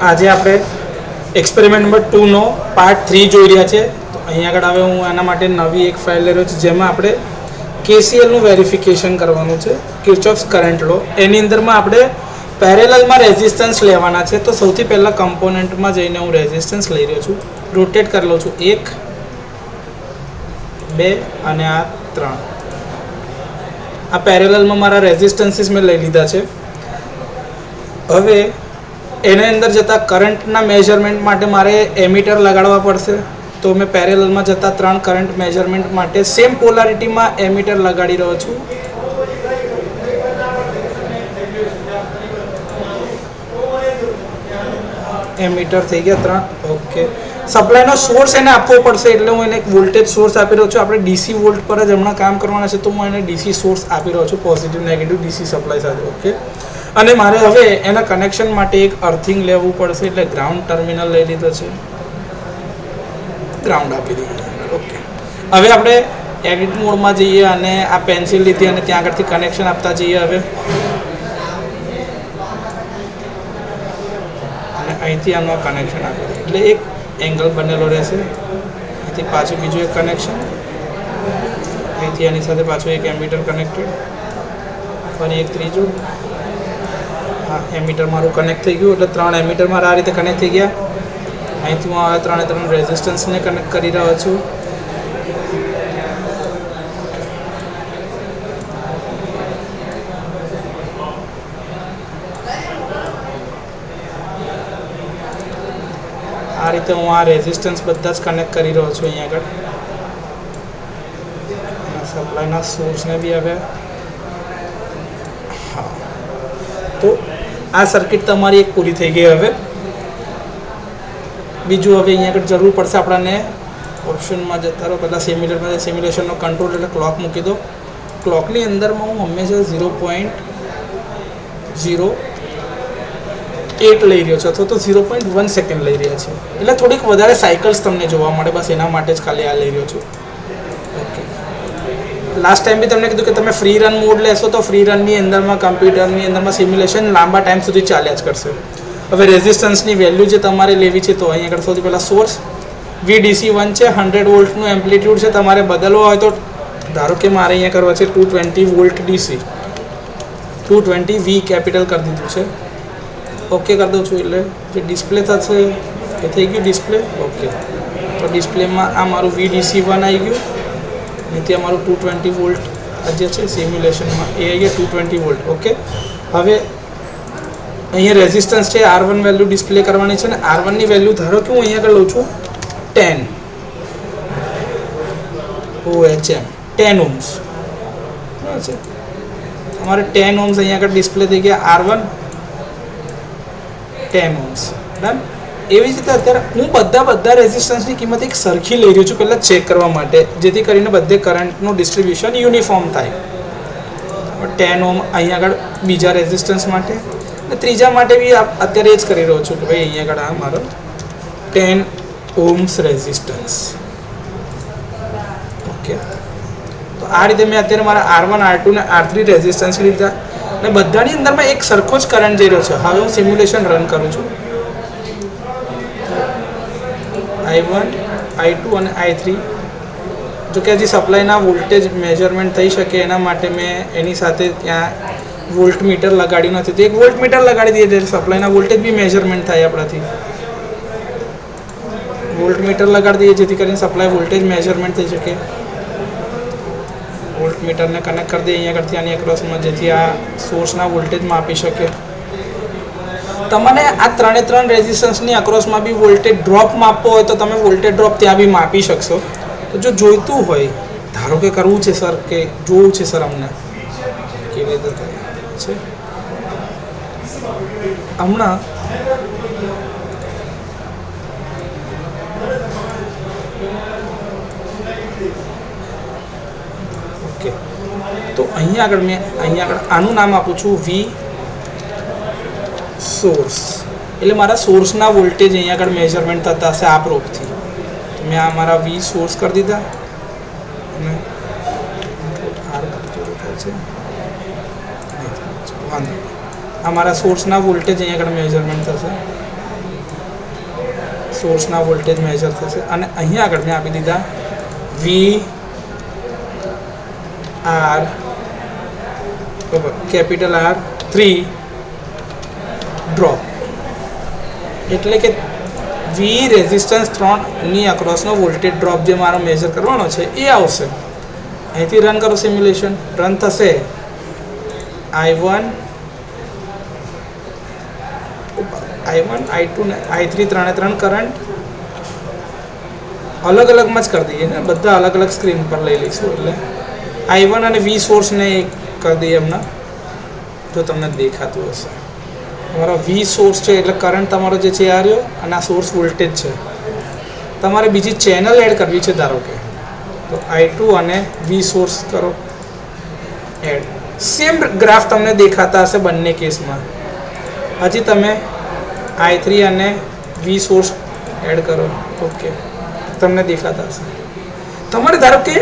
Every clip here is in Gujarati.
આજે આપણે એક્સપેરિમેન્ટ નંબર 2 નો પાર્ટ 3 જોઈ રહ્યા છે. તો અહીંયા આગળ હવે હું આના માટે નવી એક ફાઇલ લઈ રહ્યો છું જેમાં આપણે KCL નું વેરિફિકેશન કરવાનું છે, કિર્ચોફ્સ કરંટ લો. એની અંદરમાં આપણે પેરેલલમાં રેઝિસ્ટન્સ લેવાના છે. તો સૌથી પહેલાં કમ્પોનન્ટમાં જઈને હું રેઝિસ્ટન્સ લઈ રહ્યો છું, રોટેટ કરી લઉં છું 1 2 અને આ 3. આ પેરેલલમાં મારા રેઝિસ્ટન્સીસ મેં લઈ લીધા છે. હવે એની અંદર જતા કરંટના મેજરમેન્ટ માટે મારે એમીટર લગાડવા પડશે. તો મેં પેરેલલમાં જતા 3 કરંટ મેજરમેન્ટ માટે સેમ પોલારિટીમાં એમીટર લગાડી રહ્યો છું. એમીટર થઈ ગયા 3. ઓકે, સપ્લાયનો સોર્સ એને આપવો પડશે એટલે હું એને એક વોલ્ટેજ સોર્સ આપી રહ્યો છું. આપણે DC વોલ્ટ પર જ હમણાં કામ કરવાના છે, તો હું એને DC સોર્સ આપી રહ્યો છું, પોઝિટિવ નેગેટિવ DC સપ્લાય સાથે. ઓકે, અને મારે હવે એના કનેક્શન માટે એક અર્થિંગ લેવું પડશે એટલે ગ્રાઉન્ડ ટર્મિનલ લઈ લીધો છે, ગ્રાઉન્ડ આપી દઈએ. ઓકે, હવે આપણે એડિટ મોડમાં જઈએ અને આ પેન્સિલ લીધી અને ત્યાં આગળથી કનેક્શન આપતા જઈએ. હવે અને અહીંથી આનું કનેક્શન આપી દઈએ એટલે એક એંગલ બનેલો રહેશે. અહીંથી પાછું બીજું એક કનેક્શન, અહીંથી આની સાથે પાછું એક એમીટર કનેક્ટેડ, ફરી એક ત્રીજું. હા, એમીટર મારું કનેક્ટ થઈ ગયું એટલે 3 એમીટર મારા આ રીતે કનેક્ટ થઈ ગયા. અહીંથી હું હવે 3 રેઝિસ્ટન્સને કનેક્ટ કરી રહ્યો છું. આ રીતે હું આ રેઝિસ્ટન્સ બધા જ કનેક્ટ કરી રહ્યો છું અહીંયા આગળ. સપ્લાયના સોર્સને બી હવે હા, તો આ સર્કિટ તમારી એક પૂરી થઈ ગઈ. હવે બીજું હવે અહીંયા આગળ જરૂર પડશે આપણને ઓપ્શનમાં જતા રહો. પહેલાં સિમ્યુલેશનનો કંટ્રોલ એટલે ક્લોક મૂકી દો. ક્લોકની અંદરમાં હું હંમેશા 0.08 લઈ રહ્યો છું અથવા તો 0.1 સેકન્ડ લઈ રહ્યા છે, એટલે થોડીક વધારે સાયકલ્સ તમને જોવા મળે. બસ એના માટે જ ખાલી આ લઈ રહ્યો છું. ઓકે, લાસ્ટ ટાઈમ બી તમને કીધું કે તમે ફ્રી રન મોડ લેશો તો ફ્રી રનની અંદરમાં કમ્પ્યુટરની અંદરમાં સિમ્યુલેશન લાંબા ટાઈમ સુધી ચાલ્યા જ કરશે. હવે રેઝિસ્ટન્સની વેલ્યુ જે તમારે લેવી છે, તો અહીં આગળ સૌથી પહેલાં સોર્સ VDC1 છે, 100 વોલ્ટનું એમ્પ્લિટ્યૂડ છે. તમારે બદલવો હોય તો ધારો કે મારે અહીંયા કરવા છે 220 વોલ્ટ DC, 220 V કેપિટલ કરી દીધું છે. ઓકે કરી દઉં છું એટલે જે ડિસ્પ્લે થશે એ થઈ ગયું ડિસ્પ્લે. ઓકે, તો ડિસ્પ્લેમાં આ મારું VDC1 આવી ગયું અને ત્યાં મારું 220 વોલ્ટ જે છે સિમ્યુલેશનમાં એ આવી ગયા 220 વોલ્ટ. ઓકે, હવે અહીંયા રેઝિસ્ટન્સ છે, R1 વેલ્યુ ડિસ્પ્લે કરવાની છે ને R1ની વેલ્યુ ધારો કે હું અહીંયા આગળ લઉં છું 10 OHM, 10 ohms. બરાબર છે, અમારે 10 ohms અહીંયા આગળ ડિસ્પ્લે થઈ ગયા. R1 10 ohms. ડન. એવી જ રીતે અત્યારે હું બધા રેઝિસ્ટન્સની કિંમત એક સરખી લઈ રહ્યો છું પહેલાં ચેક કરવા માટે, જેથી કરીને બધે કરંટનું ડિસ્ટ્રીબ્યુશન યુનિફોર્મ થાય. 10 ohm અહીંયા આગળ બીજા રેઝિસ્ટન્સ માટે, અને ત્રીજા માટે બી અત્યારે એ જ કરી રહ્યો છું કે ભાઈ અહીંયા આગળ આ મારો 10 ohms રેઝિસ્ટન્સ. ઓકે, તો આ રીતે મેં અત્યારે મારા R1 R2 ને R3 રેઝિસ્ટન્સ લીધા અને બધાની અંદરમાં એક સરખો જ કરંટ જઈ રહ્યો છે. હવે હું સિમ્યુલેશન રન કરું છું. I1 I2 અને I3, જો કે હજી સપ્લાયના વોલ્ટેજ મેજરમેન્ટ થઈ શકે એના માટે મેં એની સાથે ત્યાં વોલ્ટ મીટર લગાડ્યું નથી. તો એક વોલ્ટ મીટર લગાડી દઈએ એટલે સપ્લાયના વોલ્ટેજ બી મેજરમેન્ટ થાય આપણાથી. વોલ્ટ મીટર લગાડી દઈએ જેથી કરીને સપ્લાય વોલ્ટેજ મેજરમેન્ટ થઈ શકે. વોલ્ટ મીટરને કનેક્ટ કરી દઈએ અહીંયા આગળથી આની અક્રોસમાં, જેથી આ સોર્સના વોલ્ટેજ માપી શકે. તમને આ 3 રેઝિસ્ટન્સની અક્રોસમાં બી વોલ્ટેજ ડ્રોપ માપવો હોય તો તમે વોલ્ટેજ ડ્રોપ ત્યાં બી માપી શકશો. તો જો જોઈતું હોય, ધારો કે કરવું છે સર કે જોવું છે સર અમને કેવી રીતે થાય છે હમણાં ઓકે, તો અહીંયા આગળ મેં આનું નામ આપું છું V સોર્સ, એટલે મારા સોર્સના વોલ્ટેજ અહીંયા આગળ મેજરમેન્ટ થતા હશે આ પ્રોબથી. મેં આ મારા V સોર્સ કરી દીધા અને વાંધો આ મારા સોર્સના વોલ્ટેજ અહીંયા આગળ મેજરમેન્ટ થશે. સોર્સના વોલ્ટેજ મેજર થશે અને અહીંયા આગળ મેં આપી દીધા વી આર બરાબર કેપિટલ R 3 ડ્રોપ, એટલે કે વી રેઝિસ્ટન્સ 3ની અક્રોસનો વોલ્ટેજ ડ્રોપ જે મારો મેજર કરવાનો છે એ આવશે. અહીંથી રન કરો સિમ્યુલેશન, રન થશે I1 I2 ને I3 ત્રણે કરંટ અલગ અલગમાં જ કરી દઈએ ને, બધા અલગ અલગ સ્ક્રીન પર લઈ લઈશું. એટલે I1 અને વી સોર્સને એક કરી દઈએ એમના, જો તમને દેખાતું હશે. તમારો વી સોર્સ છે એટલે કરંટ તમારો જે છે આ રહ્યો અને આ સોર્સ વોલ્ટેજ છે. તમારે બીજી ચેનલ એડ કરવી છે, ધારો કે તો I2 અને વી સોર્સ કરો એડ. સેમ ગ્રાફ તમને દેખાતા હશે બંને કેસમાં. હજી તમે I3 અને વી સોર્સ એડ કરો, ઓકે, તમને દેખાતા હશે. તમારે ધારો કે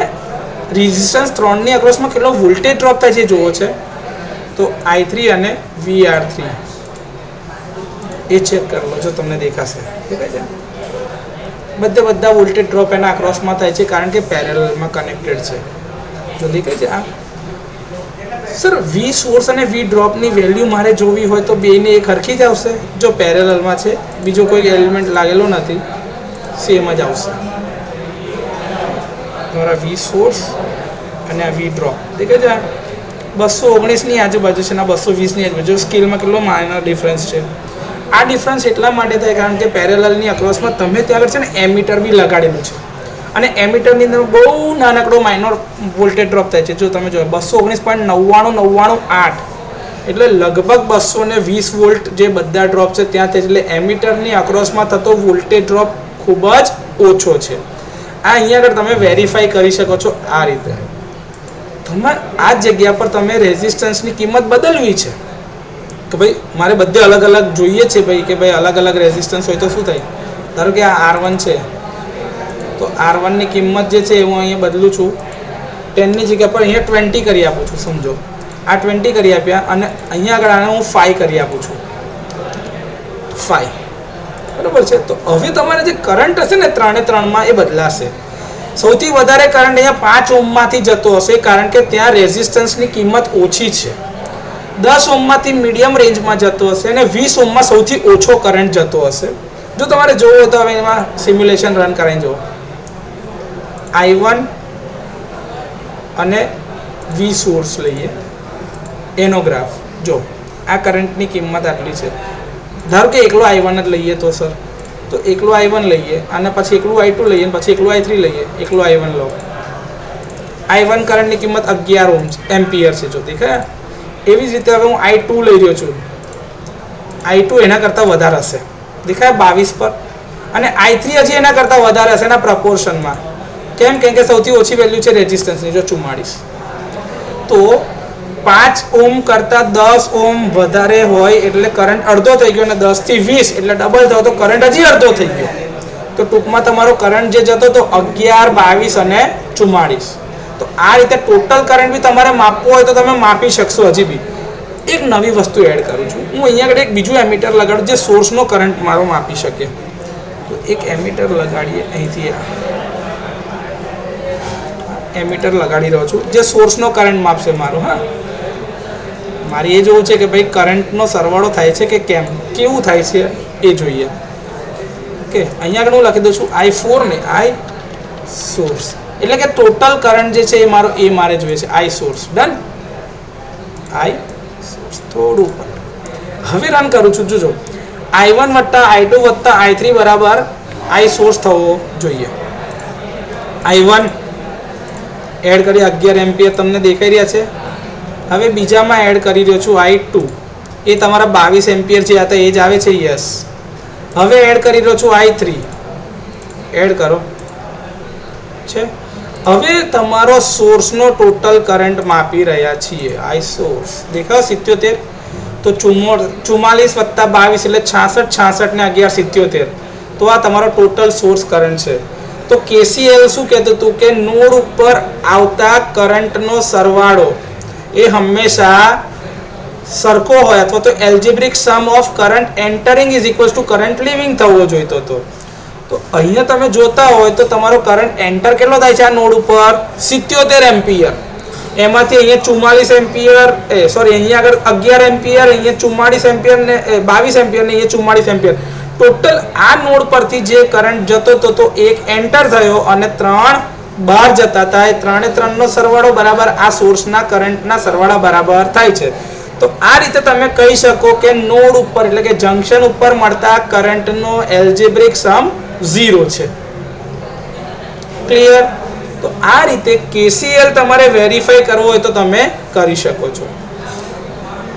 રેઝિસ્ટન્સ 3ની અક્રોસમાં કેટલો વોલ્ટેજ ડ્રોપ થાય છે જોવો છે, તો I3 અને VR3 એ ચેક કરી લો, જો તમને દેખાશે. દેખાય છે બધા વોલ્ટેજ ડ્રોપ એના અક્રોસમાં થાય છે કારણ કે પેરેલલમાં કનેક્ટેડ છે. જો દેખાય છે આ સર વી સોર્સ અને વી ડ્રોપની વેલ્યુ મારે જોવી હોય તો બેને એક હરખી જ આવશે. જો પેરેલલમાં છે, બીજો કોઈ એલિમેન્ટ લાગેલો નથી, સેમ જ આવશે. તમારા વી સોર્સ અને આ વી ડ્રોપ દેખાય છે 219ની આજુબાજુ છે ને 220ની આજુબાજુ. સ્કેલમાં કેટલો માઇનર ડિફરન્સ છે. આ ડિફરન્સ એટલા માટે થાય કારણ કે પેરેલલની અક્રોસમાં તમે ત્યાં આગળ છે ને એમીટર બી લગાડેલું છે અને એમીટરની અંદર બહુ નાનકડો માઇનર વોલ્ટેજ ડ્રોપ થાય છે. જો તમે જો 219.99998 એટલે લગભગ 220 વોલ્ટ જે બધા ડ્રોપ છે ત્યાં થાય છે. એટલે એમીટરની અક્રોસમાં થતો વોલ્ટેજ ડ્રોપ ખૂબ જ ઓછો છે. આ અહીંયા આગળ તમે વેરીફાઈ કરી શકો છો. આ રીતે તમારે આ જગ્યા પર તમે રેઝિસ્ટન્સની કિંમત બદલવી છે કે ભાઈ મારે બધે અલગ અલગ જોઈએ છે ભાઈ, કે ભાઈ અલગ અલગ રેઝિસ્ટન્સ હોય તો શું થાય. ધારો કે આ R1 છે તો R1ની કિંમત જે છે હું અહીંયા બદલું છું 10ની જગ્યા પર અહીંયા 20 કરી આપું છું. સમજો આ 20 કરી આપ્યા અને અહીંયા આગળ આને હું 5 કરી આપું છું, 5 બરાબર છે. તો હવે તમારે જે કરંટ હશે ને ત્રણમાં એ બદલાશે. સૌથી વધારે કરંટ અહીંયા 5 ઓહ્મમાંથી જતો હશે કારણ કે ત્યાં રેઝિસ્ટન્સની કિંમત ઓછી છે. 10 ઓહ્મમાંથી મીડિયમ રેન્જમાં જતો હશે અને 20 ઓહ્મમાં સૌથી ઓછો કરંટ જતો હશે. જો તમારે જોવો તો હવે એમાં સિમ્યુલેશન રન કરાવીને જુઓ. I1 અને વી સોર્સ લઈએ, એનો ગ્રાફ જો આ કરંટની કિંમત આટલી છે. ધારો કે એકલો I1 જ લઈએ તો સર, તો એકલો I1 લઈએ અને પછી એકલું I2 લઈએ અને પછી એકલું I3 લઈએ, એકલું I1 લો. I1 કરંટની કિંમત 11 એમ્પિયર છે, જો દેખાય. એવી જ રીતે હવે હું I2 લઈ રહ્યો છું. I2 એના કરતાં વધારે હશે, દેખાય 22 પર, અને I3 હજી એના કરતાં વધારે હશે એના પ્રપોર્શનમાં. કેમ કે સૌથી ઓછી વેલ્યુ છે રેઝિસ્ટન્સની, જો 44. તો 5 ઓહ્મ કરતાં 10 ઓહ્મ વધારે હોય એટલે કરંટ અડધો થઈ ગયો, અને 10 થી 20 એટલે ડબલ થયો તો કરંટ હજી અડધો થઈ ગયો. તો ટૂંકમાં તમારો કરંટ જે જતો તો 11, 22 અને 44. તો આ રીતે ટોટલ કરંટ બી તમારે માપવો હોય તો તમે માપી શકશો. હજી બી એક નવી વસ્તુ એડ કરું છું હું. અહીંયા આગળ એક બીજું એમીટર લગાડું જે સોર્સનો કરંટ મારો માપી શકે. તો એક એમીટર લગાડીએ, અહીંથી એમીટર લગાડી રહ્યો છું જે સોર્સનો કરંટ માપશે મારો. હા, મારે એ જોવું છે કે ભાઈ કરંટનો સરવાળો થાય છે કે કેમ, કેવું થાય છે એ જોઈએ. ઓકે, અહીંયા આગળ હું લખી દઉં છું I4 ને I સોર્સ, એટલે કે ટોટલ કરંટ જે છે એ મારે જોઈએ છે I source. Done. I source થોડું ઉપર. હવે રન કરું છું. જોજો I1 + I2 + I3 બરાબર I સોર્સ થવો જોઈએ. I1 એડ કરી 11 એમ્પિયર તમને દેખાઈ રહ્યા છે. હવે બીજામાં એડ કરી રહ્યો છું I2, એ તમારા 22 એમ્પિયર જે હતા એ જ આવે છે. યસ. હવે એડ કરી રહ્યો છું I3, એડ કરો છે. હવે તમારો સોર્સનો ટોટલ કરંટ માપી રહ્યા છીએ. I સોર્સ દેખાવ 77, તો 44 + 22 એટલે 66 ને 11 77. તો આ તમારો ટોટલ સોર્સ કરંટ છે. તો KCL શું કહેતું હતું કે નોડ ઉપર આવતા કરંટનો સરવાળો એ હંમેશા સરખો હોય અથવા તો algebraic sum of current entering is equals to current leaving થવો જોઈતો હતો. તો અહીંયા તમે જોતા હોય તો તમારો કરંટ એન્ટર કેટલો થાય છે આ નોડ ઉપર 77 એમ્પિયર, એમાંથી અહીંયા 44 એમ્પિયર સોરી અહીંયા આગળ 11 એમ્પિયર, અહીંયા 44 એમ્પિયર ને 22 એમ્પિયર ને અહીંયા 44 એમ્પિયર. ટોટલ આ નોડ પરથી જે કરંટ જતો હતો તો એક એન્ટર થયો અને 3 બહાર જતા હતા. એ 3 એ 3 નો સરવાળો બરાબર આ સોર્સના કરંટના સરવાળા બરાબર થાય છે. તો આ રીતે તમે કહી શકો કે નોડ ઉપર એટલે કે જંક્શન ઉપર મળતા કરંટનો એલ્જેબ્રિક સમ 0 છે. ક્લિયર? તો આ રીતે KCL તમારે વેરીફાઈ કરવો હોય તો તમે કરી શકો છો.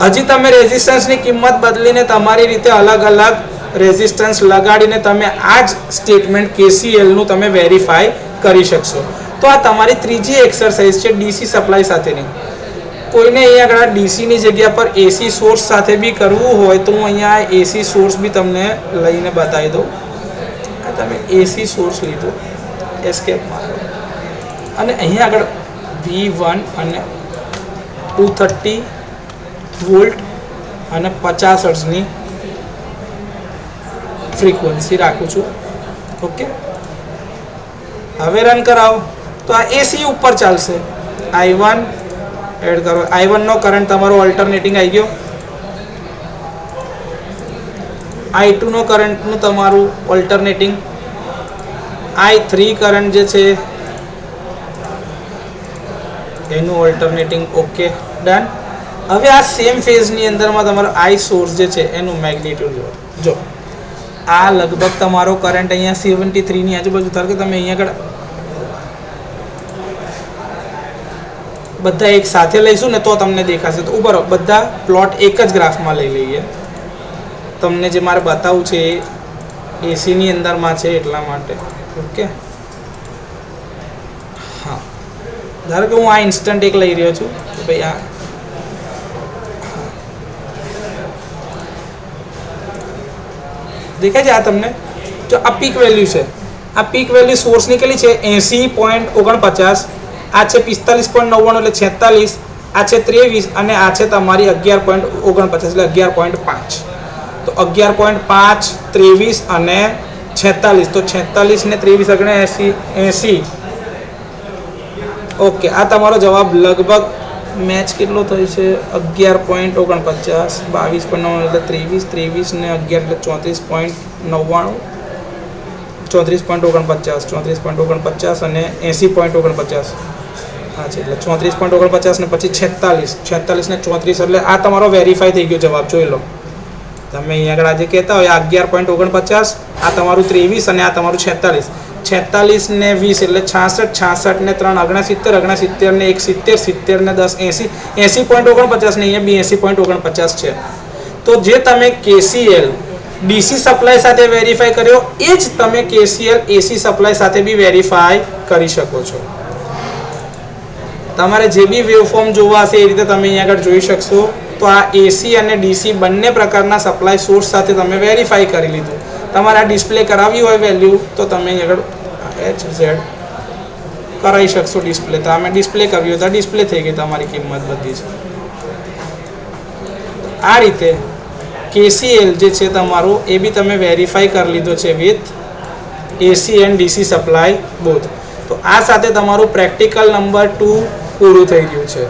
હજી તમે રેઝિસ્ટન્સની કિંમત બદલીને તમારી રીતે અલગ અલગ રેઝિસ્ટન્સ લગાડીને તમે આ જ સ્ટેટમેન્ટ KCL નું તમે વેરીફાઈ કરી શકશો. તો આ તમારી ત્રીજી એક્સરસાઇઝ છે DC સપ્લાય સાથેની. કોઈને અહીંયા આગળ DC ની જગ્યા પર AC સોર્સ સાથે બી કરવું હોય તો હું અહીંયા AC સોર્સ બી તમને લઈને બતાવી દઉં. આ તમે AC સોર્સ લીધો, એસ્કેપ મારો અને અહીંયા આગળ V1 અને 230 વોલ્ટ અને 50 હર્ટ્ઝની ફ્રીક્વન્સી રાખું છું. ઓકે, હવે રન કરાવો તો આ AC ઉપર ચાલશે. I1 એડ કરો. I1 નો કરંટ તમારો ઓલ્ટરનેટિંગ આવી ગયો. I2 નો કરંટનું તમારું ઓલ્ટરનેટિંગ. I3 કરંટ જે છે એનું ઓલ્ટરનેટિંગ. Okay, done. હવે આ સેમ ફેઝની અંદરમાં તમારો I સોર્સ જે છે એનું મેગ્નિટ્યુડ જો આ લગભગ તમારો કરંટ અહીંયા 73 ની આજુબાજુ. ધારો કે તમે અહીંયા આગળ બધા એક સાથે લઈશું ને તો તમને દેખાશે. તો ઉપર બધા પ્લોટ એક જ ગ્રાફમાં લઈ લઈએ. તમને જે મારે બતાવવું છે એ AC ની અંદરમાં છે એટલા માટે. ઓકે, હા, ધારો કે હું આ ઇન્સ્ટન્ટ એક લઈ રહ્યો છું. ભાઈ આ દેખાય છે આ તમને? જો આ પીક વેલ્યુ છે, આ પીક વેલ્યુ સોર્સની કેટલી છે 80.49, આ છે 45.99 એટલે 46, આ છે 23 અને આ છે તમારી 11.49 એટલે 11.5. તો 11.5, 23 અને 46. તો 46 ને 23 અગણે 80. ઓકે, આ તમારો જવાબ લગભગ મેચ કેટલો થયો છે 11.49, 22.99 એટલે 23 ને 11 એટલે 34.99, 34.49 અને 80.49. હા છે, એટલે 34.49 ને પછી 46 ને 34 એટલે આ તમારો વેરીફાઈ થઈ ગયો જવાબ. જોઈ લો તમે અહીંયા આગળ આજે કહેતા હોય આ 11.49, આ તમારું 23 અને આ તમારું 46. 46 ને 20 એટલે 66, 66 ને 3 69, 69 ને 1 70, 70 ને 10 80, 80.49 ને અહીંયા બી 80.49 છે. તો જે તમે KCL DC સપ્લાય સાથે વેરીફાઈ કર્યો એ જ તમે KCL AC સપ્લાય સાથે બી વેરીફાઈ કરી શકો છો. તમારે જે બી વેવફોર્મ જોવા હશે એ રીતે તમે અહીંયા આગળ જોઈ શકશો. તો આ AC અને DC બંને પ્રકારના સપ્લાય સોર્સ સાથે તમે વેરીફાઈ કરી લીધું. તમારે આ ડિસ્પ્લે કરાવી હોય વેલ્યુ તો તમે આગળ HZ કરાવી શકશો ડિસ્પ્લે. તો અમે ડિસ્પ્લે કર્યું તો ડિસ્પ્લે થઈ ગઈ તમારી કિંમત બધી છે. આ રીતે KCL જે છે તમારું એ બી તમે વેરીફાઈ કરી લીધો છે with AC and DC supply both. તો આ સાથે તમારું પ્રેક્ટિકલ નંબર 2 પૂરું થઈ ગયું છે.